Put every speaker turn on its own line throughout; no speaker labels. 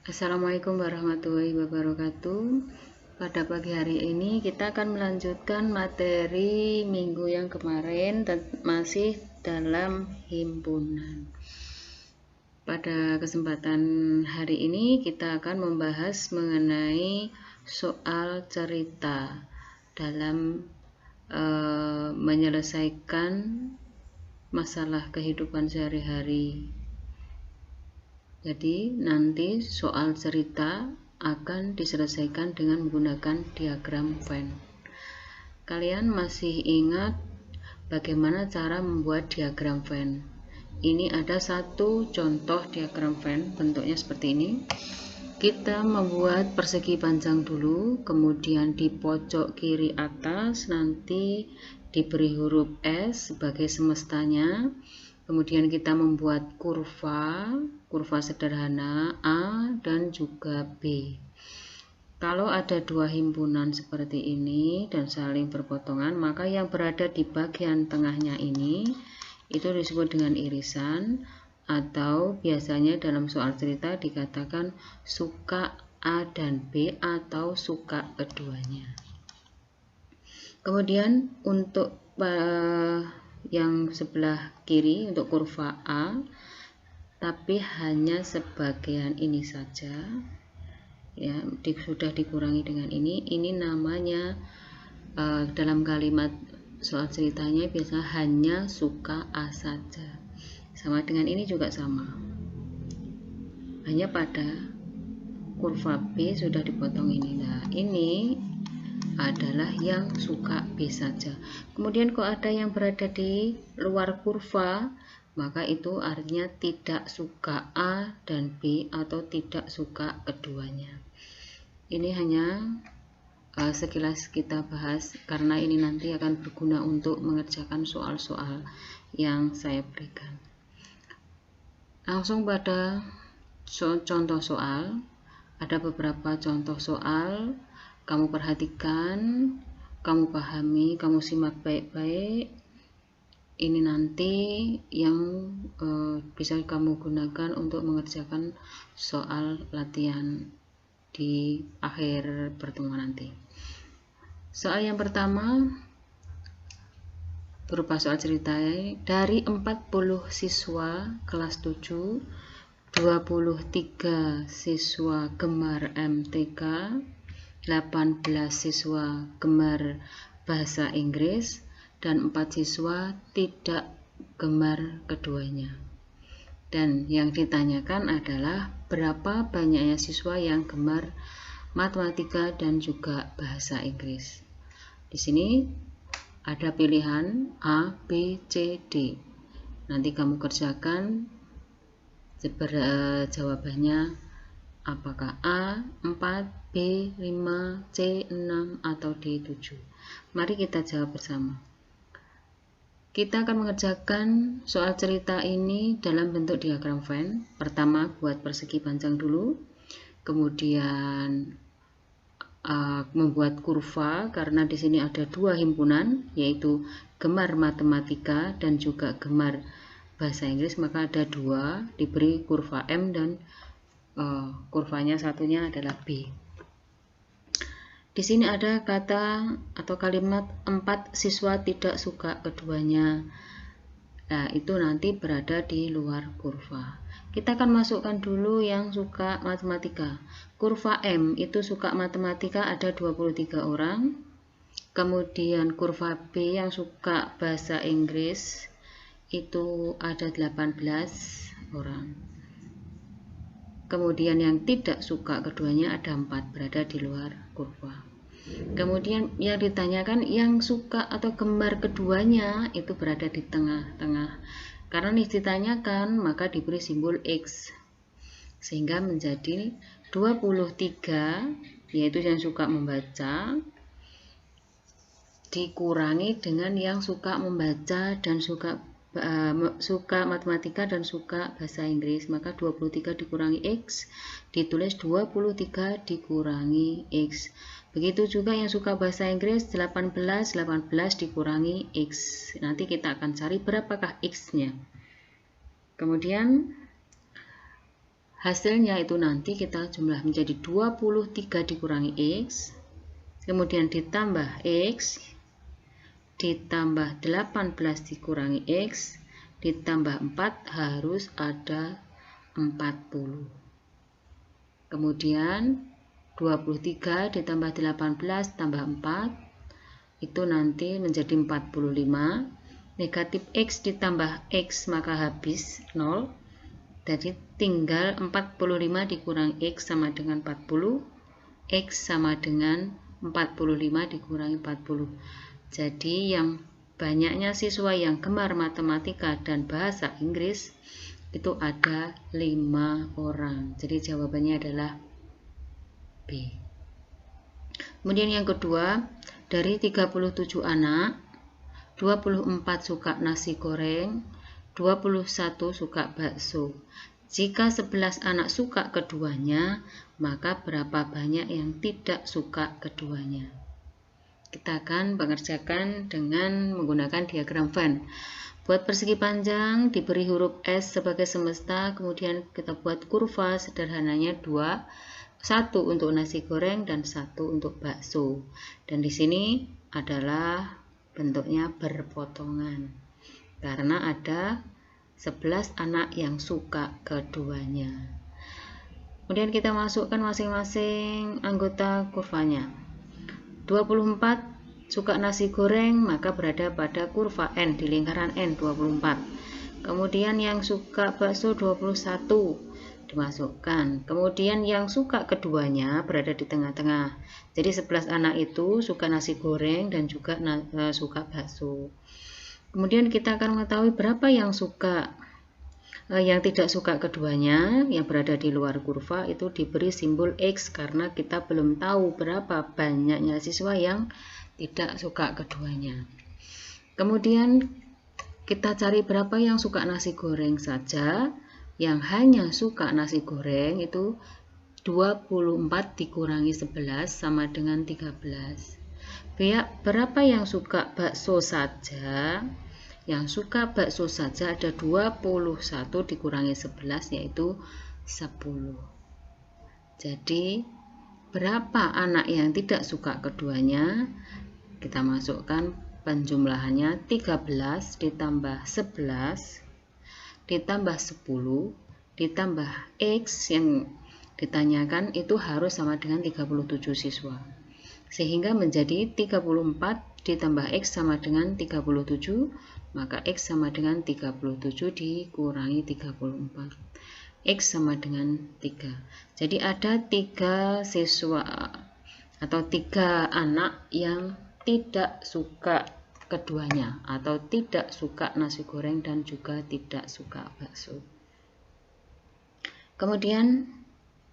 Assalamualaikum warahmatullahi wabarakatuh. Pada pagi hari ini kita akan melanjutkan materi minggu yang kemarin dan masih dalam himpunan. Pada kesempatan hari ini kita akan membahas mengenai soal cerita dalam menyelesaikan masalah kehidupan sehari-hari. Jadi nanti soal cerita akan diselesaikan dengan menggunakan diagram Venn. Kalian masih ingat bagaimana cara membuat diagram Venn? Ini ada satu contoh diagram Venn, bentuknya seperti ini. Kita membuat persegi panjang dulu, kemudian di pojok kiri atas nanti diberi huruf S sebagai semestanya. Kemudian kita membuat kurva sederhana A dan juga B. Kalau ada dua himpunan seperti ini dan saling berpotongan, maka yang berada di bagian tengahnya ini itu disebut dengan irisan, atau biasanya dalam soal cerita dikatakan suka A dan B atau suka keduanya. Kemudian untuk yang sebelah kiri untuk kurva A, tapi hanya sebagian ini saja ya, sudah dikurangi dengan ini namanya dalam kalimat soal ceritanya biasanya hanya suka A saja. Sama dengan ini juga sama, hanya pada kurva B sudah dipotong ini. Nah, ini adalah yang suka B saja. Kemudian kalau ada yang berada di luar kurva, maka itu artinya tidak suka A dan B atau tidak suka keduanya. Ini hanya sekilas kita bahas karena ini nanti akan berguna untuk mengerjakan soal-soal yang saya berikan. Langsung pada contoh soal. Ada beberapa contoh soal, kamu perhatikan, kamu pahami, kamu simak baik-baik. Ini nanti yang bisa kamu gunakan untuk mengerjakan soal latihan di akhir pertemuan nanti. Soal yang pertama berupa soal cerita. Dari 40 siswa kelas 7, 23 siswa gemar MTK, 18 siswa gemar bahasa Inggris, dan 4 siswa tidak gemar keduanya. Dan yang ditanyakan adalah berapa banyaknya siswa yang gemar matematika dan juga bahasa Inggris. Di sini ada pilihan A, B, C, D. Nanti kamu kerjakan jawabannya apakah A 4, B 5, C 6 atau D 7. Mari kita jawab bersama. Kita akan mengerjakan soal cerita ini dalam bentuk diagram Venn. Pertama buat persegi panjang dulu, kemudian membuat kurva karena di sini ada dua himpunan, yaitu gemar matematika dan juga gemar bahasa Inggris, maka ada dua, diberi kurva M dan kurvanya satunya adalah B. Di sini ada kata atau kalimat 4 siswa tidak suka keduanya. Nah, itu nanti berada di luar kurva. Kita akan masukkan dulu yang suka matematika. Kurva M itu suka matematika ada 23 orang. Kemudian kurva B yang suka bahasa Inggris itu ada 18 orang. Kemudian yang tidak suka keduanya ada 4, berada di luar kurva. Kemudian yang ditanyakan yang suka atau gemar keduanya itu berada di tengah-tengah. Karena ini ditanyakan maka diberi simbol X. Sehingga menjadi 23, yaitu yang suka membaca, dikurangi dengan yang suka membaca dan suka matematika dan suka bahasa Inggris, maka 23 dikurangi X ditulis 23 dikurangi X. Begitu juga yang suka bahasa Inggris 18 dikurangi X. Nanti kita akan cari berapakah X nya. Kemudian hasilnya itu nanti kita jumlah menjadi 23 dikurangi X, kemudian ditambah X, ditambah 18 dikurangi X, ditambah 4 harus ada 40. Kemudian 23 ditambah 18 tambah 4 itu nanti menjadi 45. Negatif X ditambah X maka habis 0. Jadi tinggal 45 dikurangi X sama dengan 40. X sama dengan 45 dikurangi 40. Jadi yang banyaknya siswa yang gemar matematika dan bahasa Inggris itu ada 5 orang. Jadi jawabannya adalah B. Kemudian yang kedua, dari 37 anak, 24 suka nasi goreng, 21 suka bakso. Jika 11 anak suka keduanya, maka berapa banyak yang tidak suka keduanya? Kita akan mengerjakan dengan menggunakan diagram Venn. Buat persegi panjang, diberi huruf S sebagai semesta, kemudian kita buat kurva sederhananya 2, 1 untuk nasi goreng dan 1 untuk bakso. Dan di sini adalah bentuknya berpotongan karena ada 11 anak yang suka keduanya. Kemudian kita masukkan masing-masing anggota kurvanya. 24 suka nasi goreng maka berada pada kurva N di lingkaran N 24. Kemudian yang suka bakso 21 dimasukkan. Kemudian yang suka keduanya berada di tengah-tengah. Jadi 11 anak itu suka nasi goreng dan juga suka bakso. Kemudian kita akan mengetahui berapa yang tidak suka keduanya, yang berada di luar kurva itu diberi simbol X karena kita belum tahu berapa banyaknya siswa yang tidak suka keduanya. Kemudian kita cari berapa yang suka nasi goreng saja. Yang hanya suka nasi goreng itu 24 dikurangi 11 sama dengan 13. Berapa yang suka bakso saja? Yang suka bakso saja ada 21 dikurangi 11 yaitu 10. Jadi berapa anak yang tidak suka keduanya? Kita masukkan penjumlahannya 13 ditambah 11 ditambah 10 ditambah X yang ditanyakan itu harus sama dengan 37 siswa. Sehingga menjadi 34 ditambah X sama dengan 37, maka X sama dengan 37 dikurangi 34. X sama dengan 3. Jadi ada 3 siswa atau 3 anak yang tidak suka keduanya atau tidak suka nasi goreng dan juga tidak suka bakso. Kemudian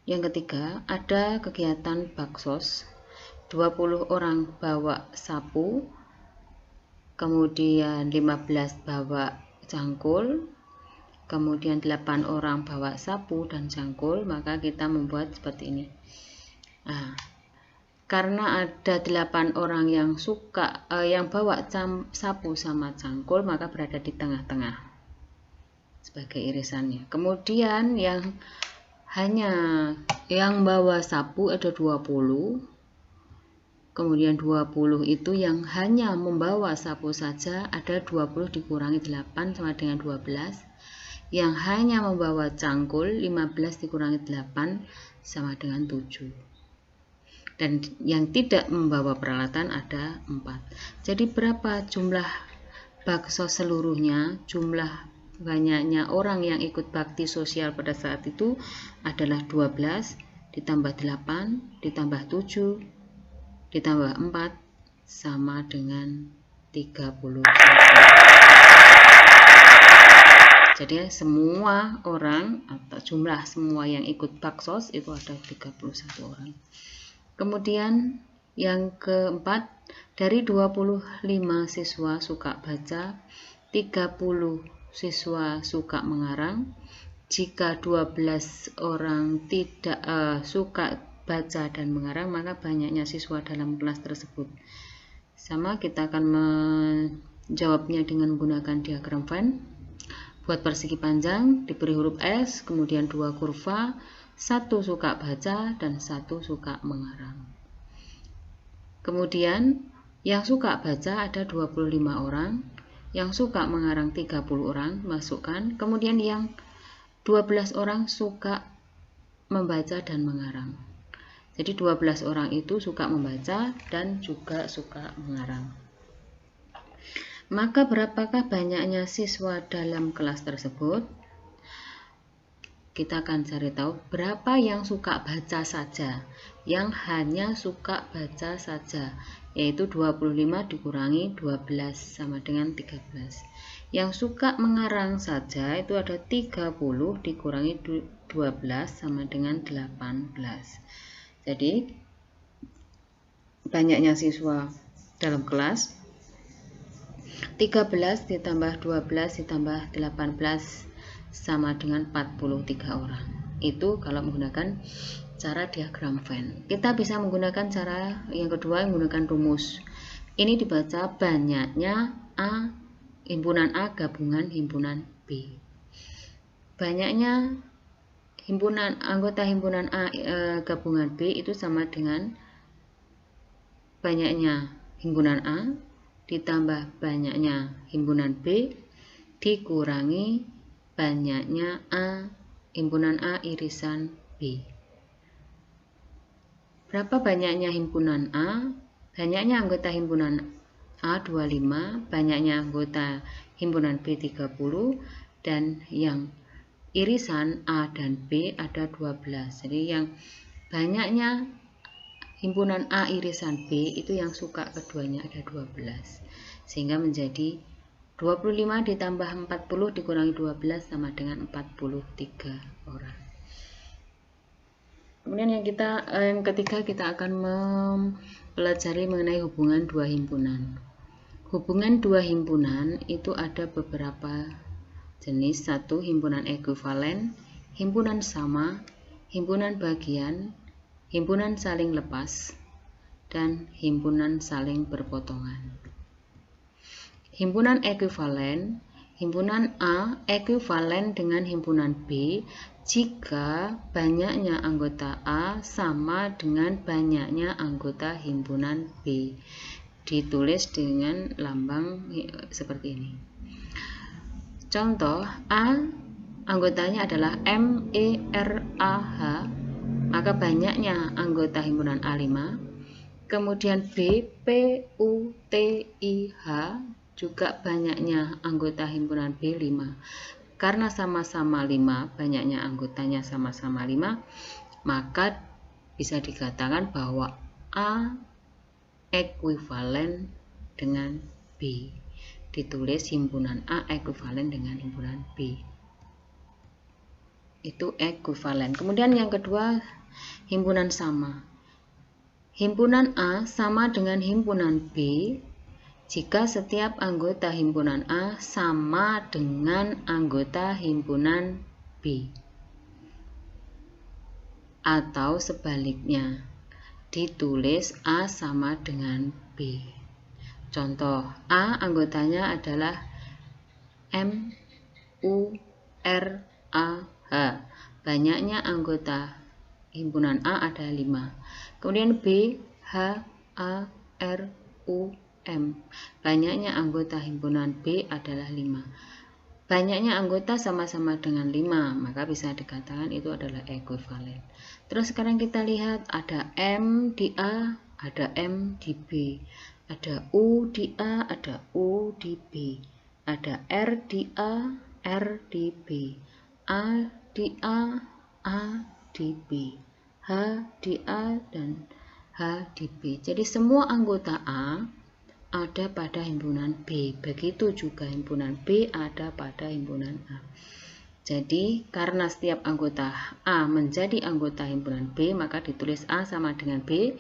yang ketiga ada kegiatan baksos. 20 orang bawa sapu, kemudian 15 bawa cangkul, kemudian 8 orang bawa sapu dan cangkul, maka kita membuat seperti ini. Karena ada 8 orang yang suka yang bawa sapu sama cangkul, maka berada di tengah-tengah sebagai irisannya. Kemudian yang bawa sapu ada 20. Kemudian 20 itu yang hanya membawa sapu saja ada 20 dikurangi 8 sama dengan 12. Yang hanya membawa cangkul 15 dikurangi 8 sama dengan 7. Dan yang tidak membawa peralatan ada 4. Jadi berapa jumlah bakso seluruhnya? Jumlah banyaknya orang yang ikut bakti sosial pada saat itu adalah 12 ditambah 8 ditambah 7 ditambah 4 sama dengan 31. Jadi semua orang atau jumlah semua yang ikut baksos itu ada 31 orang. Kemudian yang keempat, dari 25 siswa suka baca, 30 siswa suka mengarang. Jika 12 orang tidak suka baca dan mengarang, maka banyaknya siswa dalam kelas tersebut. Sama, kita akan menjawabnya dengan menggunakan diagram Venn. Buat persegi panjang diberi huruf S, kemudian 2 kurva, 1 suka baca dan 1 suka mengarang. Kemudian yang suka baca ada 25 orang, yang suka mengarang 30 orang, masukkan. Kemudian yang 12 orang suka membaca dan mengarang. Jadi 12 orang itu suka membaca dan juga suka mengarang. Maka berapakah banyaknya siswa dalam kelas tersebut? Kita akan cari tahu berapa yang suka baca saja, yang hanya suka baca saja, yaitu 25 dikurangi 12 sama dengan 13. Yang suka mengarang saja itu ada 30 dikurangi 12 sama dengan 18. Jadi banyaknya siswa dalam kelas 13 ditambah 12 ditambah 18 sama dengan 43 orang. Itu kalau menggunakan cara diagram Venn. Kita bisa menggunakan cara yang kedua, yang menggunakan rumus. Ini dibaca banyaknya A, himpunan A gabungan himpunan B. Banyaknya anggota himpunan A gabungan B itu sama dengan banyaknya himpunan A ditambah banyaknya himpunan B dikurangi banyaknya A himpunan A irisan B. Berapa banyaknya himpunan A? Banyaknya anggota himpunan A 25, banyaknya anggota himpunan B 30, dan yang irisan A dan B ada 12. Jadi yang banyaknya himpunan A irisan B itu yang suka keduanya ada 12. Sehingga menjadi 25 ditambah 40 dikurangi 12 sama dengan 43 orang. Kemudian yang ketiga kita akan mempelajari mengenai hubungan dua himpunan. Hubungan dua himpunan itu ada beberapa jenis. Satu, himpunan ekuivalen, himpunan sama, himpunan bagian, himpunan saling lepas, dan himpunan saling berpotongan. Himpunan ekuivalen, himpunan A ekuivalen dengan himpunan B jika banyaknya anggota A sama dengan banyaknya anggota himpunan B. Ditulis dengan lambang seperti ini. Contoh, A anggotanya adalah M, E, R, A, H, maka banyaknya anggota himpunan A 5. Kemudian B, P, U, T, I, H juga banyaknya anggota himpunan B 5. Karena sama-sama 5, banyaknya anggotanya sama-sama 5, maka bisa dikatakan bahwa A ekuivalen dengan B. Ditulis himpunan A ekuivalen dengan himpunan B. Itu ekuivalen. Kemudian yang kedua, himpunan sama. Himpunan A sama dengan himpunan B jika setiap anggota himpunan A sama dengan anggota himpunan B. Atau sebaliknya, ditulis A sama dengan B. Contoh, A anggotanya adalah M, U, R, A, H. Banyaknya anggota himpunan A ada 5. Kemudian B, H, A, R, U, M. Banyaknya anggota himpunan B adalah 5. Banyaknya anggota sama-sama dengan 5, maka bisa dikatakan itu adalah ekuivalen. Terus sekarang kita lihat ada M di A, ada M di B. Ada U di A, ada U di B. Ada R di A, R di B. A di A di B. H di A dan H di B. Jadi semua anggota A ada pada himpunan B, begitu juga himpunan B ada pada himpunan A. Jadi karena setiap anggota A menjadi anggota himpunan B, maka ditulis A sama dengan B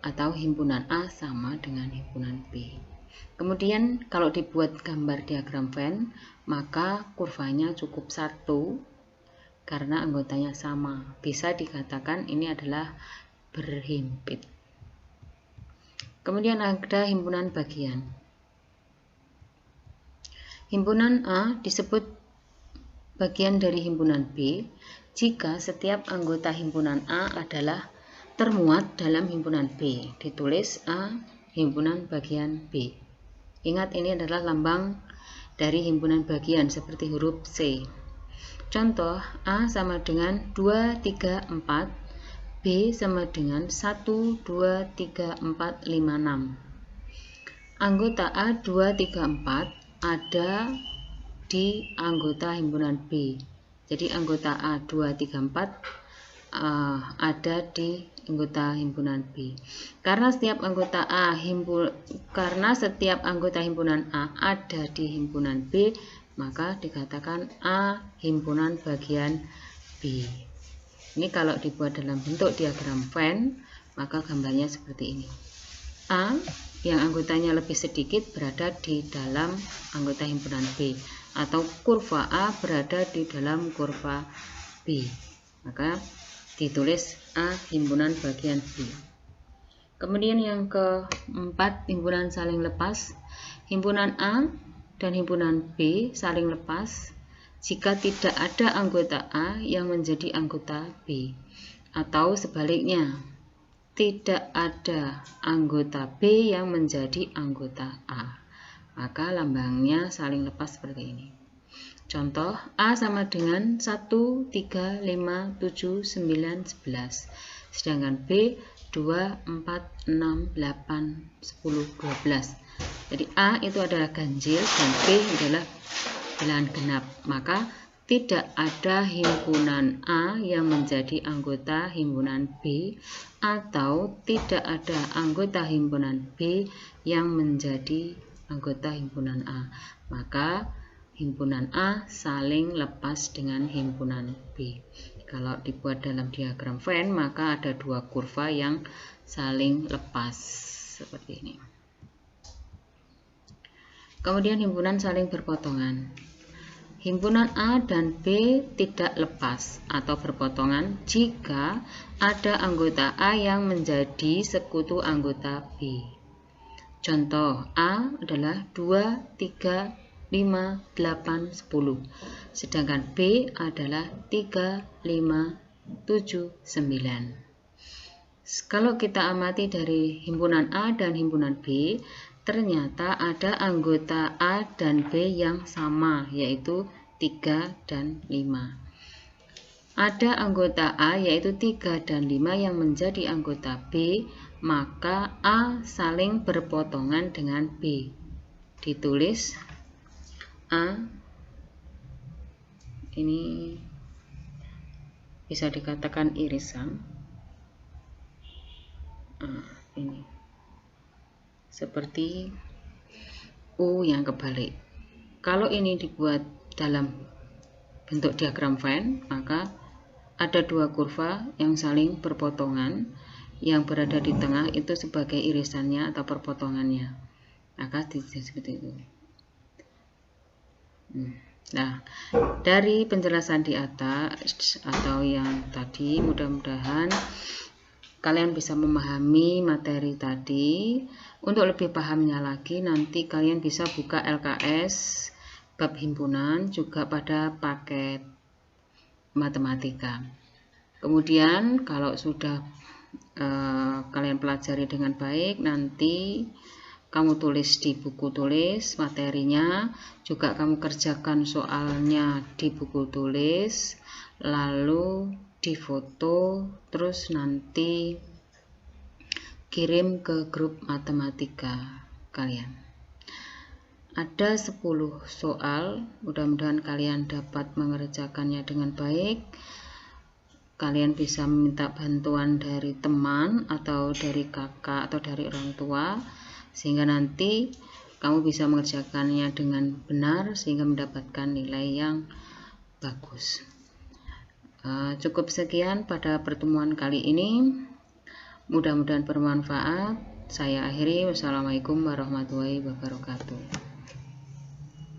atau himpunan A sama dengan himpunan B. Kemudian kalau dibuat gambar diagram Venn, maka kurvanya cukup 1 karena anggotanya sama. Bisa dikatakan ini adalah berhimpit. Kemudian ada himpunan bagian. Himpunan A disebut bagian dari himpunan B jika setiap anggota himpunan A adalah termuat dalam himpunan B. Ditulis A himpunan bagian B. Ingat, ini adalah lambang dari himpunan bagian seperti huruf C. Contoh, A sama dengan 2, 3, 4, B sama dengan 1, 2, 3, 4, 5, 6. Anggota A 2, 3, 4 ada di anggota himpunan B. Jadi anggota A 2, 3, 4 ada di anggota himpunan B. Karena setiap anggota himpunan A ada di himpunan B, maka dikatakan A himpunan bagian B. Ini kalau dibuat dalam bentuk diagram Venn, maka gambarnya seperti ini. A yang anggotanya lebih sedikit berada di dalam anggota himpunan B, atau kurva A berada di dalam kurva B. Maka ditulis A himpunan bagian B. Kemudian yang keempat, himpunan saling lepas. Himpunan A dan himpunan B saling lepas jika tidak ada anggota A yang menjadi anggota B, atau sebaliknya, tidak ada anggota B yang menjadi anggota A. Maka lambangnya saling lepas seperti ini. Contoh, A sama dengan 1, 3, 5, 7, 9, 11. Sedangkan B 2, 4, 6, 8, 10, 12. Jadi A itu adalah ganjil dan B adalah bilangan genap. Maka tidak ada himpunan A yang menjadi anggota himpunan B, atau tidak ada anggota himpunan B yang menjadi anggota himpunan A. Maka himpunan A saling lepas dengan himpunan B. Kalau dibuat dalam diagram Venn, maka ada dua kurva yang saling lepas seperti ini. Kemudian himpunan saling berpotongan. Himpunan A dan B tidak lepas atau berpotongan jika ada anggota A yang menjadi sekutu anggota B. Contoh, A adalah 2, 3, 5, 8, 10. Sedangkan B adalah 3, 5, 7, 9. Kalau kita amati dari himpunan A dan himpunan B, ternyata ada anggota A dan B yang sama, yaitu 3 dan 5. Ada anggota A yaitu 3 dan 5 yang menjadi anggota B, maka A saling berpotongan dengan B. Ditulis A, ini bisa dikatakan irisan. Ini seperti U yang kebalik. Kalau ini dibuat dalam bentuk diagram Venn, maka ada dua kurva yang saling berpotongan, yang berada di tengah itu sebagai irisannya atau perpotongannya. Maka seperti itu. Nah, dari penjelasan di atas atau yang tadi, mudah-mudahan kalian bisa memahami materi tadi. Untuk lebih pahamnya lagi, nanti kalian bisa buka LKS bab himpunan juga pada paket matematika. Kemudian kalau sudah kalian pelajari dengan baik, nanti kamu tulis di buku tulis materinya, juga kamu kerjakan soalnya di buku tulis, lalu difoto, terus nanti kirim ke grup matematika kalian. Ada 10 soal, mudah-mudahan kalian dapat mengerjakannya dengan baik. Kalian bisa meminta bantuan dari teman atau dari kakak atau dari orang tua, sehingga nanti kamu bisa mengerjakannya dengan benar sehingga mendapatkan nilai yang bagus. Cukup sekian pada pertemuan kali ini. Mudah-mudahan bermanfaat. Saya akhiri. Wassalamualaikum warahmatullahi wabarakatuh.